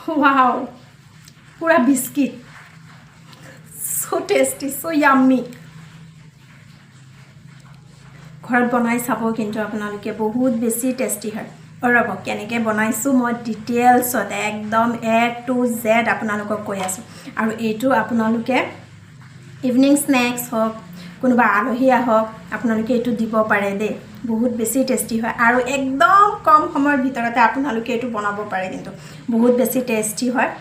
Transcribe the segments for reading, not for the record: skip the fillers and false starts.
Wow, pura biscuit. So tasty, so yummy. ঘৰত বনাই চাব কিন্তু আপোনালোকে বহুত বেছি টেষ্টি হয় ৰব কেনেকৈ বনাইছো মই ডিটেইলছত একদম A to Z আপোনালোকক কৈ আছো আৰু এইটো আপোনালোকে ইভিনিং স্ন্যাক্স হওক কোনোবা আলহী আহক আপোনালোকে এইটো দিব পাৰে দে বহুত বেছি টেষ্টি হয় আৰু একদম কম সময়ৰ ভিতৰতে আপোনালোকে এইটো বনাব পাৰে কিন্তু বহুত বেছি টেষ্টি হয়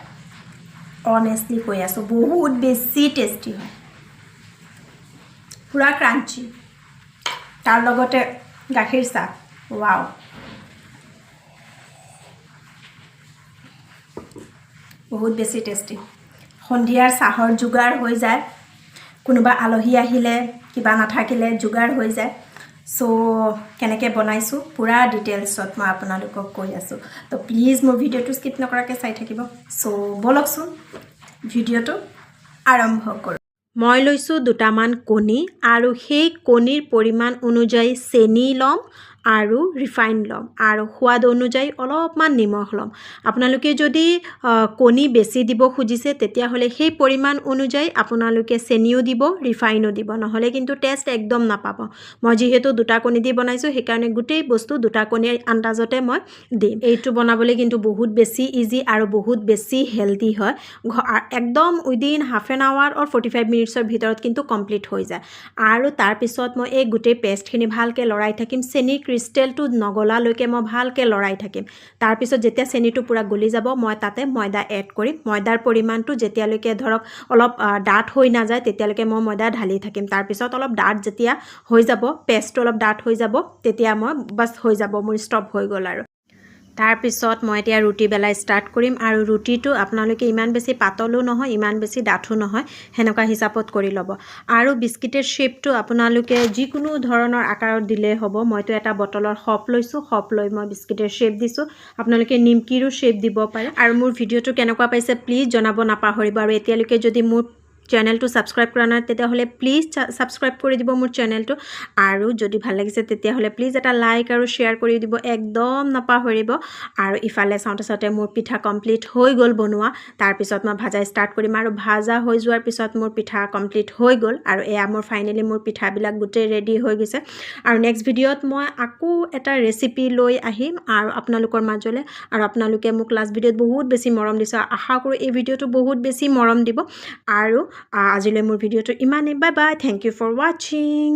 অনেষ্টলি কৈ আছো বহুত বেছি টেষ্টি হয় পুৰা ক্ৰাঞ্চি তাৰ লগতে গাখীৰ চাহ ওয়াও বহুত বেছি টেষ্টি সন্ধিয়াৰ চাহৰ যোগাৰ হৈ যায় কোনোবা আলহী আহিলে কিবা নাথাকিলে যোগাৰ হৈ যায় সো কেনেকৈ বনাইছো পুৰা ডিটেইলছত মই আপোনালোকক কৈ আছো তো প্লিজ মোৰ ভিডিওটো স্কিপ নকৰাকৈ চাই থাকিব সো বলকচোন ভিডিওটো আৰম্ভ কৰো মই লৈছো দুটামান কণী আৰু সেই কণীৰ পৰিমাণ অনুযায়ী চেনি লম আৰু ৰিফাইন লম আৰু সোৱাদ অনুযায়ী অলপমান নিমখ লম আপোনালোকে যদি কণী বেছি দিব খুজিছে তেতিয়া হলে সেই পৰিমাণ অনুযায়ী আপোনালোকে চেনিও দিব ৰিফাইনো দিব নহলে কিন্তু টেষ্ট একদম নাপাব মই যেহেতু দুটা কণী দি বনাইছো সেই কাৰণে গোটেই বস্তু দুটা কণীৰ আন্দাজতে মই দিম এইটো বনাবলৈ কিন্তু বহুত বেছি ইজি আৰু বহুত বেছি হেলদি হয় একদম উইদিন হাফ এন আৱাৰ অৰ 45 মিনিটছৰ ভিতৰত কিন্তু কমপ্লিট হৈ যায় আৰু তাৰ পিছত মই এই গোটেই পেষ্টখিনি ভালকৈ লৰাই থাকিম চেনি ক্ৰিষ্টেলটো নগলালৈকে মই ভালকৈ লৰাই থাকিম তাৰ পিছত যেতিয়া চেনিটো পুৰা গলি যাব মই তাতে ময়দা এড কৰিম ময়দাৰ পৰিমাণটো যেতিয়ালৈকে ধৰক অলপ ডাঠ হৈ নাযায় তেতিয়ালৈকে মই ময়দা ঢালি থাকিম তাৰ পিছত অলপ ডাঠ যেতিয়া হৈ যাব পেষ্টটো অলপ ডাঠ হৈ যাব তেতিয়া মই বাস হৈ যাব মোৰ ষ্টপ হৈ গ'ল আৰু তাৰ পিছত মই এতিয়া ৰুটি বেলাই ষ্টাৰ্ট কৰিম আৰু ৰুটিটো আপোনালোকে ইমান বেছি পাতলো নহয় ইমান বেছি ডাঠো নহয় হেনেকুৱা হিচাপত কৰি ল'ব আৰু বিস্কিটেৰ শেপটো আপোনালোকে যিকোনো ধৰণৰ আকাৰত দিলে হ'ব মইতো এটা বটলৰ হপ লৈছো হপ লৈ মই বিস্কিটেৰ শেপ দিছো আপোনালোকে নিমকিৰো শেপ দিব পাৰে আৰু মোৰ ভিডিওটো কেনেকুৱা পাইছে প্লিজ জনাব নাপাহৰিব আৰু এতিয়ালৈকে যদি মোৰ চেনেলটো সাবস্ক্ৰাইব কৰা নাই তেতিয়া হলে প্লিজ সাবস্ক্ৰাইব কৰি দিব মোৰ চেনেলটো আৰু যদি ভাল লাগিছে তেতিয়া হলে প্লিজ এটা লাইক আৰু শেয়াৰ কৰি দিব একদম নাপাহৰিব আৰু ইফালে চাওঁতে মোৰ পিঠা কমপ্লিট হৈ গ'ল বনোৱা তাৰ পিছত মই ভাজা ষ্টাৰ্ট কৰিম আৰু ভাজা হৈ যোৱাৰ পিছত মোৰ পিঠা কমপ্লিট হৈ গ'ল আৰু এয়া মোৰ ফাইনালি মোৰ পিঠাবিলাক গোটেই ৰেডি হৈ গৈছে আৰু নেক্সট ভিডিঅ'ত মই আকৌ এটা ৰেচিপি লৈ আহিম আৰু আপোনালোকৰ মাজলৈ আৰু আপোনালোকে মোক লাষ্ট ভিডিঅ'ত বহুত বেছি মৰম দিছে আশা কৰোঁ এই ভিডিঅ'টো বহুত বেছি মৰম দিব আৰু আজিলৈ মোৰ ভিডিওটো ইমানেই bye bye thank you for watching